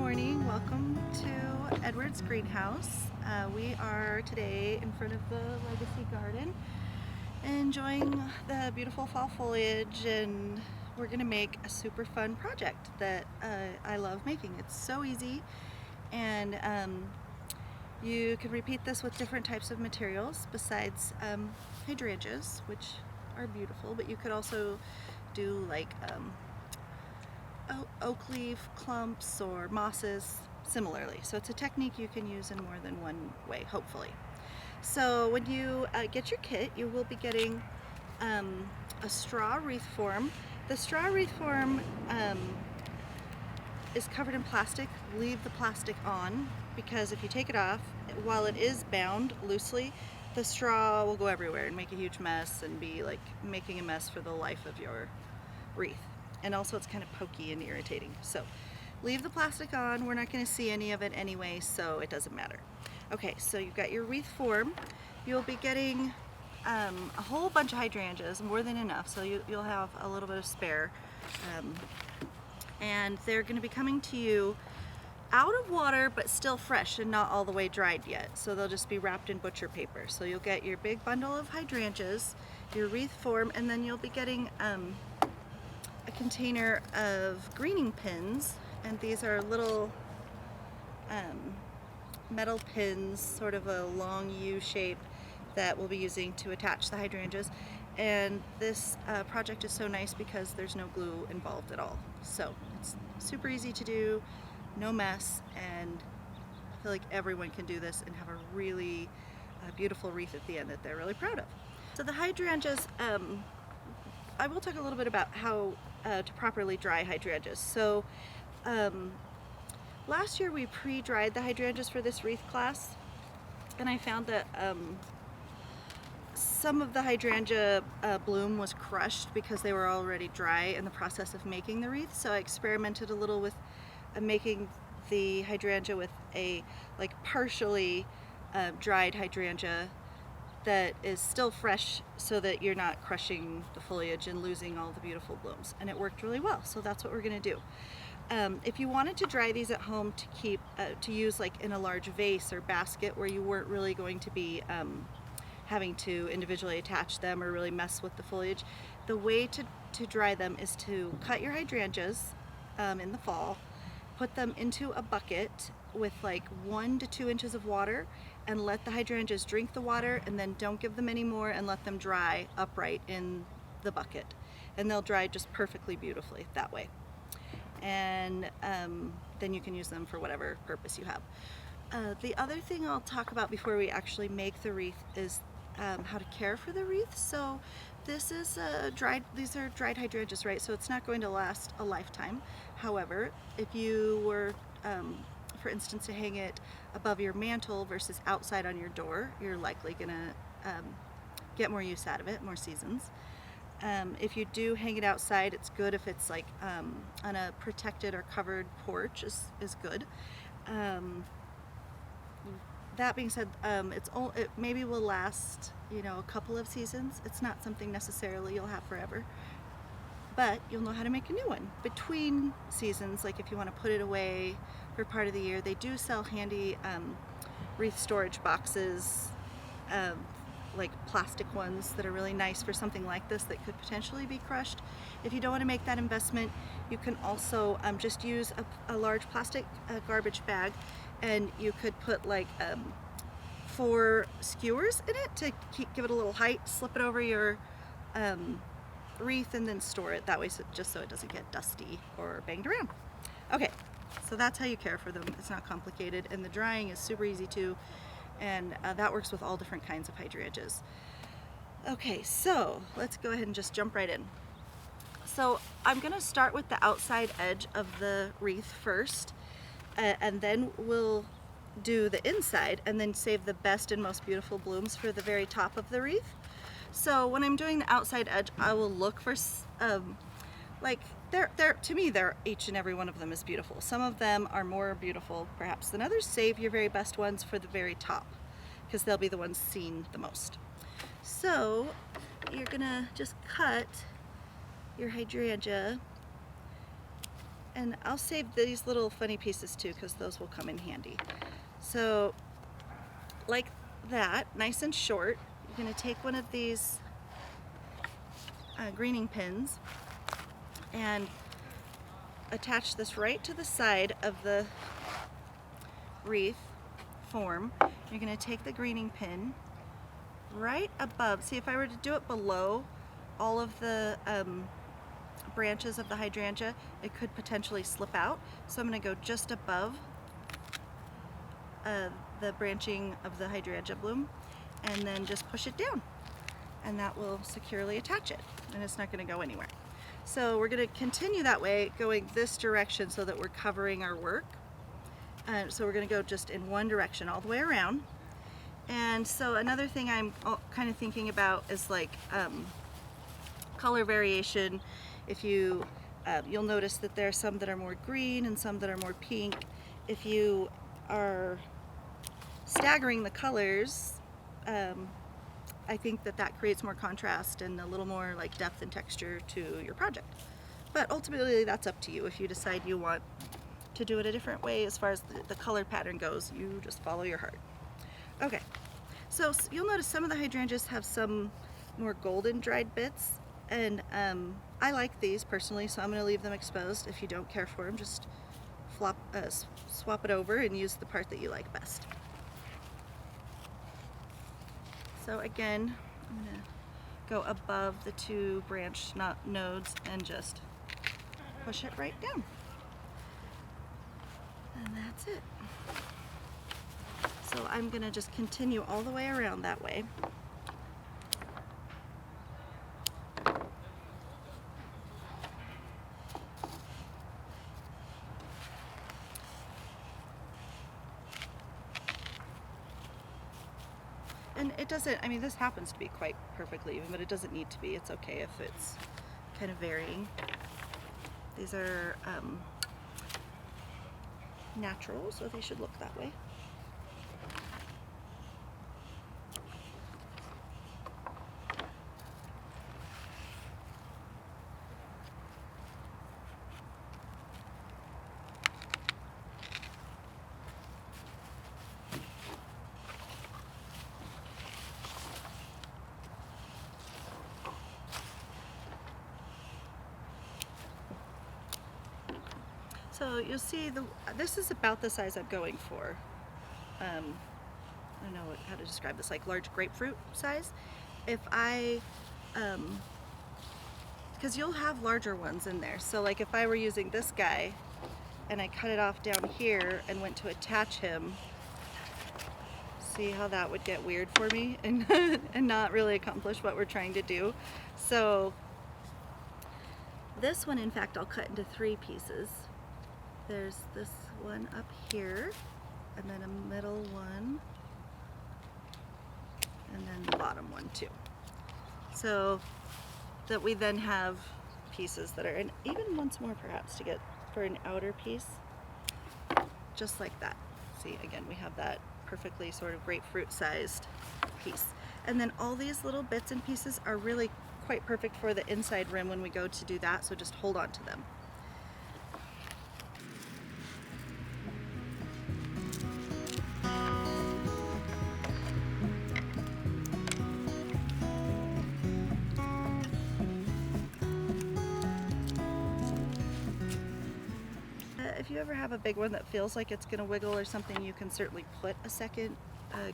morning. Welcome to Edward's greenhouse. We are today in front of the Legacy Garden enjoying the beautiful fall foliage, and we're going to make a super fun project that I love making. It's so easy, and you can repeat this with different types of materials besides hydrangeas, which are beautiful, but you could also do like oak leaf clumps or mosses similarly. So it's a technique you can use in more than one way, hopefully. So when you get your kit, you will be getting a straw wreath form. The straw wreath form is covered in plastic. Leave the plastic on, because if you take it off, while it is bound loosely, the straw will go everywhere and make a huge mess and be like making a mess for the life of your wreath. And also it's kind of pokey and irritating. So leave the plastic on. We're not going to see any of it anyway, so it doesn't matter. Okay, so you've got your wreath form. You'll be getting a whole bunch of hydrangeas, more than enough, so you'll have a little bit of spare. And they're going to be coming to you out of water, but still fresh and not all the way dried yet. So they'll just be wrapped in butcher paper. So you'll get your big bundle of hydrangeas, your wreath form, and then you'll be getting a container of greening pins, and these are little metal pins, sort of a long U shape, that we'll be using to attach the hydrangeas. And this project is so nice because there's no glue involved at all. So it's super easy to do, no mess, and I feel like everyone can do this and have a really beautiful wreath at the end that they're really proud of. So the hydrangeas, I will talk a little bit about how to properly dry hydrangeas. So last year we pre-dried the hydrangeas for this wreath class, and I found that some of the hydrangea bloom was crushed because they were already dry in the process of making the wreath. So I experimented a little with making the hydrangea with a like partially dried hydrangea that is still fresh, so that you're not crushing the foliage and losing all the beautiful blooms. And it worked really well, so that's what we're going to do. If you wanted to dry these at home to keep to use like in a large vase or basket where you weren't really going to be having to individually attach them or really mess with the foliage, the way to dry them is to cut your hydrangeas in the fall, put them into a bucket with like 1 to 2 inches of water, and let the hydrangeas drink the water, and then don't give them any more, and let them dry upright in the bucket. And they'll dry just perfectly beautifully that way. And then you can use them for whatever purpose you have. The other thing I'll talk about before we actually make the wreath is how to care for the wreath. So this is these are dried hydrangeas, right? So it's not going to last a lifetime. However, if you were, for instance, to hang it above your mantle versus outside on your door, you're likely gonna get more use out of it, more seasons. If you do hang it outside, it's good if it's like on a protected or covered porch is good. That being said, it maybe will last, a couple of seasons. It's not something necessarily you'll have forever, but you'll know how to make a new one between seasons. Like if you want to put it away for part of the year, they do sell handy wreath storage boxes, like plastic ones that are really nice for something like this that could potentially be crushed. If you don't want to make that investment, you can also just use a large plastic garbage bag, and you could put like 4 skewers in it to give it a little height, slip it over your wreath, and then store it that way, just so it doesn't get dusty or banged around. Okay, so that's how you care for them. It's not complicated, and the drying is super easy too, and that works with all different kinds of hydrangeas. Okay, so let's go ahead and just jump right in. So I'm going to start with the outside edge of the wreath first, and then we'll do the inside, and then save the best and most beautiful blooms for the very top of the wreath. So when I'm doing the outside edge, I will look for like to me, each and every one of them is beautiful. Some of them are more beautiful perhaps than others. Save your very best ones for the very top, because they'll be the ones seen the most. So you're gonna just cut your hydrangea And I'll save these little funny pieces too, because those will come in handy. So like that, nice and short, you're going to take one of these greening pins and attach this right to the side of the wreath form. You're going to take the greening pin right above. See, if I were to do it below all of the branches of the hydrangea, it could potentially slip out. So I'm going to go just above the branching of the hydrangea bloom and then just push it down, and that will securely attach it, and it's not going to go anywhere. So we're going to continue that way, going this direction so that we're covering our work. So we're going to go just in one direction all the way around. And so another thing I'm kind of thinking about is like color variation. If you you'll notice that there are some that are more green and some that are more pink. If you are staggering the colors, I think that that creates more contrast and a little more like depth and texture to your project. But ultimately that's up to you. If you decide you want to do it a different way as far as the color pattern goes, you just follow your heart. Okay, so you'll notice some of the hydrangeas have some more golden dried bits, and I like these personally, so I'm going to leave them exposed. If you don't care for them, just swap it over and use the part that you like best. So again, I'm going to go above the two branch nodes and just push it right down. And that's it. So I'm going to just continue all the way around that way. And it doesn't, I mean, this happens to be quite perfectly even, but it doesn't need to be. It's okay if it's kind of varying. These are natural, so they should look that way. So you'll see this is about the size I'm going for. I don't know how to describe this, like large grapefruit size. If I, because you'll have larger ones in there. So like if I were using this guy and I cut it off down here and went to attach him, see how that would get weird for me and, and not really accomplish what we're trying to do. So this one, in fact, I'll cut into 3 pieces. There's this one up here, and then a middle one, and then the bottom one too. So that we then have pieces that are, and even once more perhaps to get for an outer piece, just like that. See, again, we have that perfectly sort of grapefruit sized piece. And then all these little bits and pieces are really quite perfect for the inside rim when we go to do that, so just hold on to them. If you ever have a big one that feels like it's going to wiggle or something, you can certainly put a second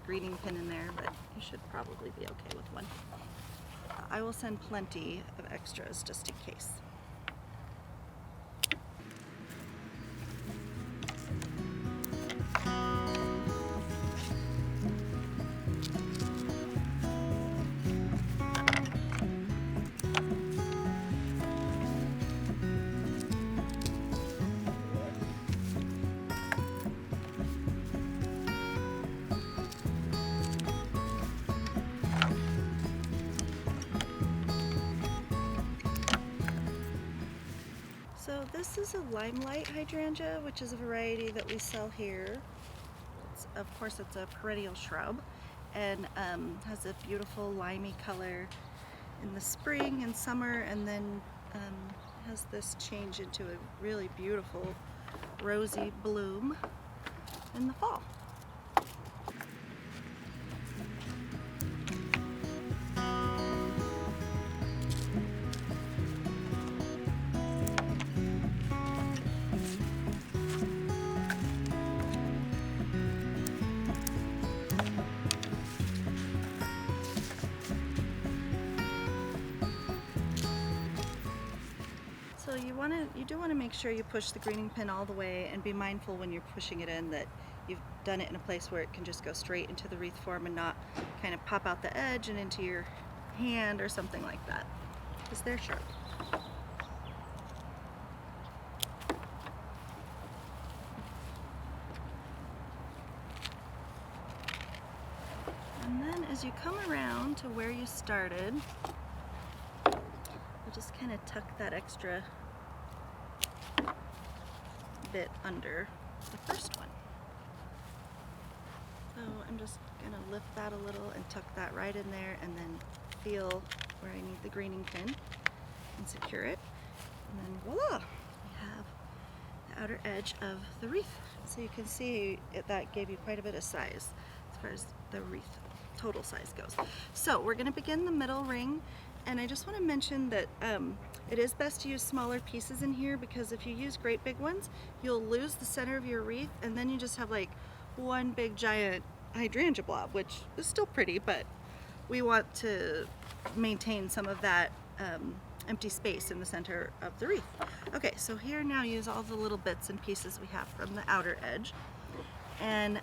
greening pin in there, but you should probably be okay with one. I will send plenty of extras just in case. So this is a limelight hydrangea, which is a variety that we sell here. Of course, it's a perennial shrub and has a beautiful limey color in the spring and summer, and then has this change into a really beautiful rosy bloom in the fall. So you do want to make sure you push the greening pin all the way, and be mindful when you're pushing it in that you've done it in a place where it can just go straight into the wreath form and not kind of pop out the edge and into your hand or something like that, because they're sharp. And then as you come around to where you started, you'll just kind of tuck that extra bit under the first one. So I'm just going to lift that a little and tuck that right in there, and then feel where I need the greening pin and secure it. And then voila! We have the outer edge of the wreath. So you can see that gave you quite a bit of size as far as the wreath total size goes. So we're going to begin the middle ring, and I just want to mention that it is best to use smaller pieces in here, because if you use great big ones, you'll lose the center of your wreath, and then you just have like one big giant hydrangea blob, which is still pretty, but we want to maintain some of that empty space in the center of the wreath. Okay, so here now use all the little bits and pieces we have from the outer edge, and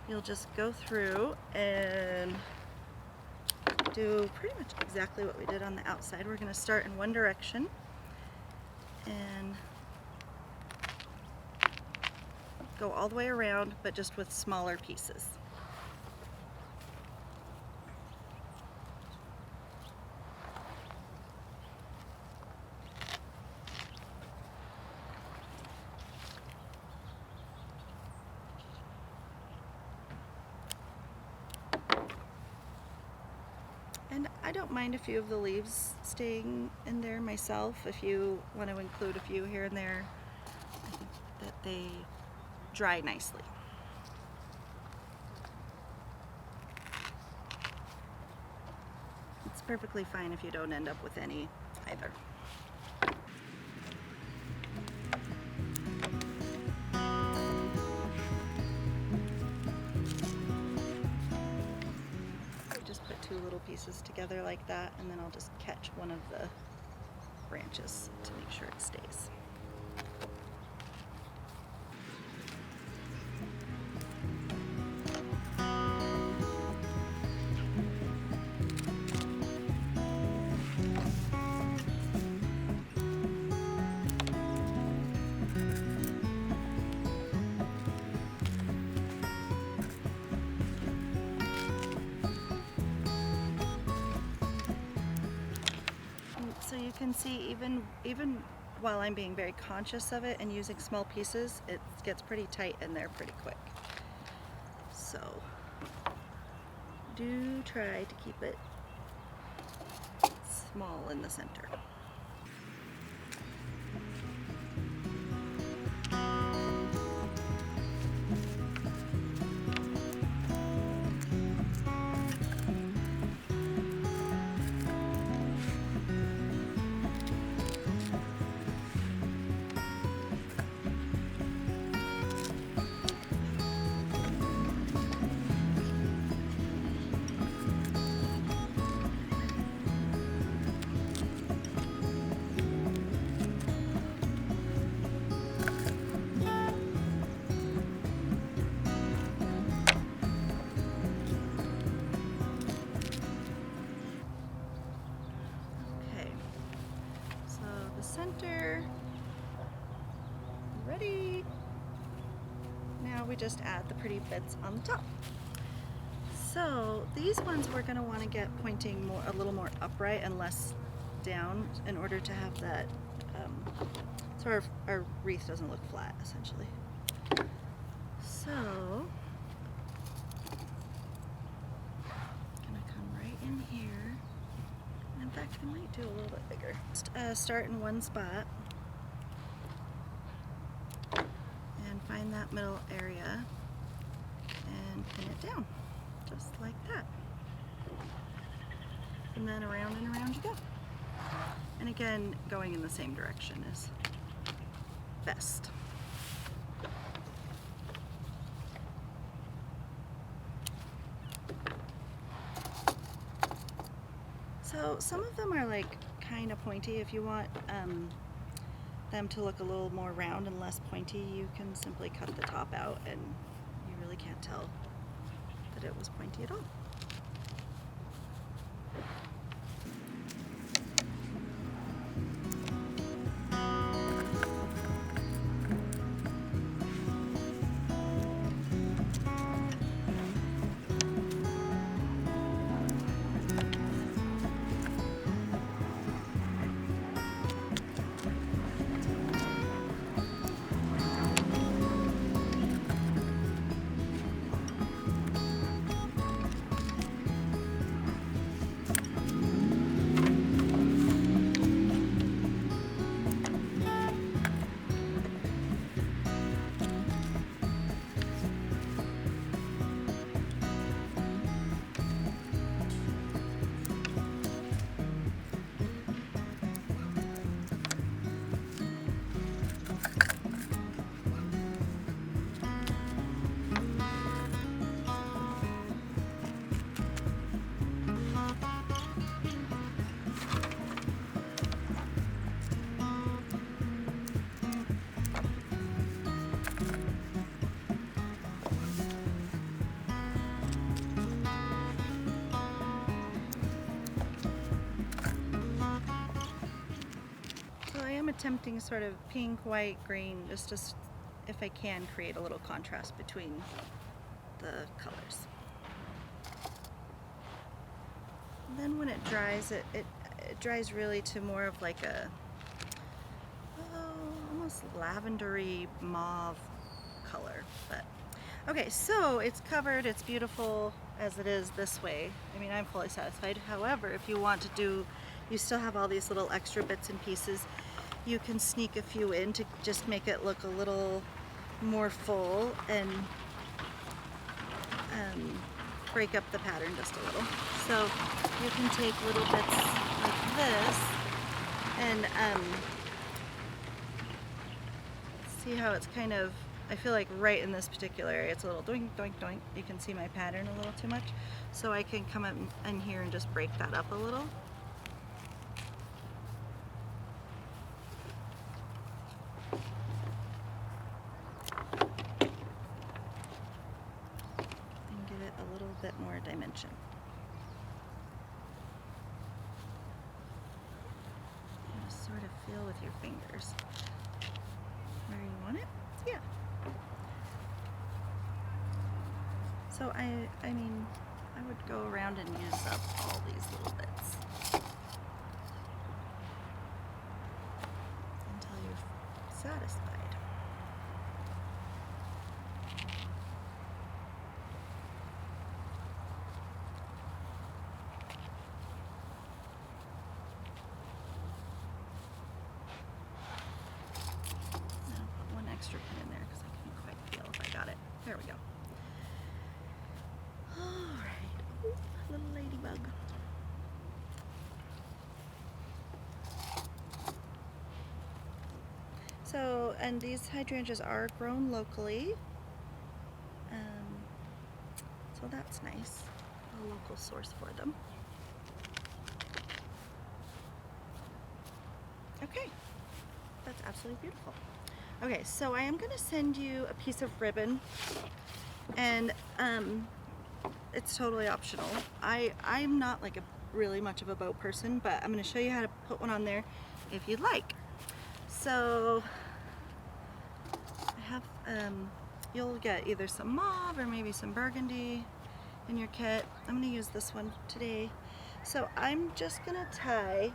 you'll just go through and do pretty much exactly what we did on the outside. We're going to start in one direction and go all the way around, but just with smaller pieces. And I don't mind a few of the leaves staying in there myself. If you want to include a few here and there, I think that they dry nicely. It's perfectly fine if you don't end up with any either. Little pieces together like that, and then I'll just catch one of the branches to make sure it stays. So you can see even while I'm being very conscious of it and using small pieces, it gets pretty tight in there pretty quick. So do try to keep it small in the center. Center. Ready? Now we just add the pretty bits on the top. So these ones we're going to want to get pointing a little more upright and less down in order to have that, so our wreath doesn't look flat essentially. So I'm going to come right in here. In fact, I might do a little bit bigger. Start in one spot and find that middle area and pin it down, just like that. And then around and around you go. And again, going in the same direction is best. So some of them are like kind of pointy. If you want them to look a little more round and less pointy, you can simply cut the top out and you really can't tell that it was pointy at all. Attempting sort of pink, white, green, just to, if I can, create a little contrast between the colors. And then when it dries, it dries really to more of like a almost lavendery mauve color. But okay, so it's covered, it's beautiful as it is this way. I mean, I'm fully satisfied. However, if you want to do, you still have all these little extra bits and pieces. You can sneak a few in to just make it look a little more full and break up the pattern just a little. So you can take little bits like this and see how it's kind of, I feel like right in this particular area it's a little doink, doink, doink. You can see my pattern a little too much. So I can come up in here and just break that up a little. Bit more dimension. You just sort of feel with your fingers where you want it. Yeah. So I mean, I would go around and use up all these little bits until you're satisfied. Extra pin in there because I couldn't quite feel if I got it. There we go. Alright. Ooh, little ladybug. So, and these hydrangeas are grown locally. So that's nice. A local source for them. Okay. That's absolutely beautiful. Okay, so I am going to send you a piece of ribbon, and it's totally optional. I'm not like really much of a bow person, but I'm going to show you how to put one on there if you'd like. So I have, you'll get either some mauve or maybe some burgundy in your kit. I'm going to use this one today. So I'm just going to tie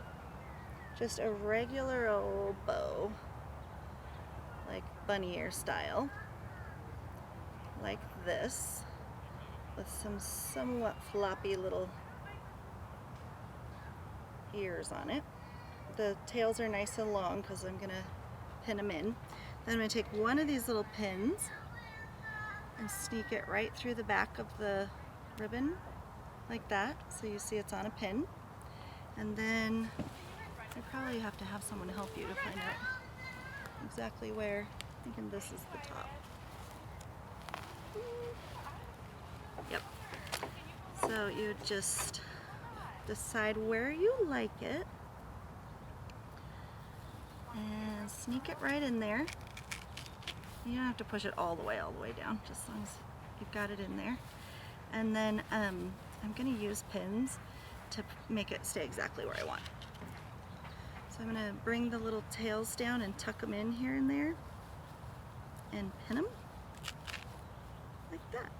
just a regular old bow, like bunny ear style, like this, with some somewhat floppy little ears on it. The tails are nice and long because I'm gonna pin them in. Then I'm gonna take one of these little pins and sneak it right through the back of the ribbon like that, so you see it's on a pin. And then I probably have to have someone help you to find out exactly where. I'm thinking this is the top. Yep. So you just decide where you like it and sneak it right in there. You don't have to push it all the way down, just as long as you've got it in there. And then I'm going to use pins to make it stay exactly where I want. So I'm going to bring the little tails down and tuck them in here and there and pin them like that.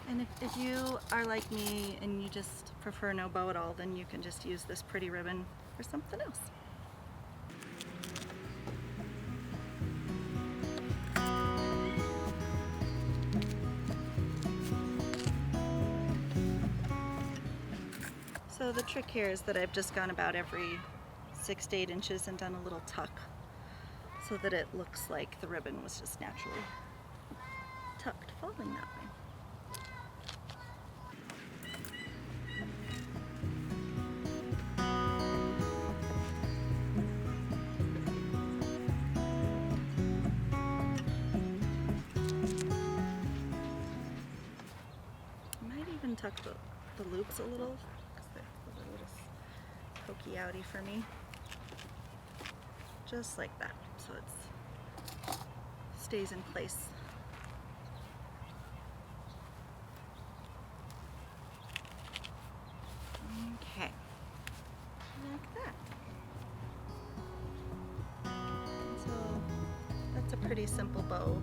And if you are like me and you just prefer no bow at all, then you can just use this pretty ribbon for something else. So the trick here is that I've just gone about every 6 to 8 inches and done a little tuck so that it looks like the ribbon was just naturally tucked, falling that way. I might even tuck the loops a little because they're a little pokey outy for me. Just like that, so it stays in place. Okay, like that. So that's a pretty simple bow.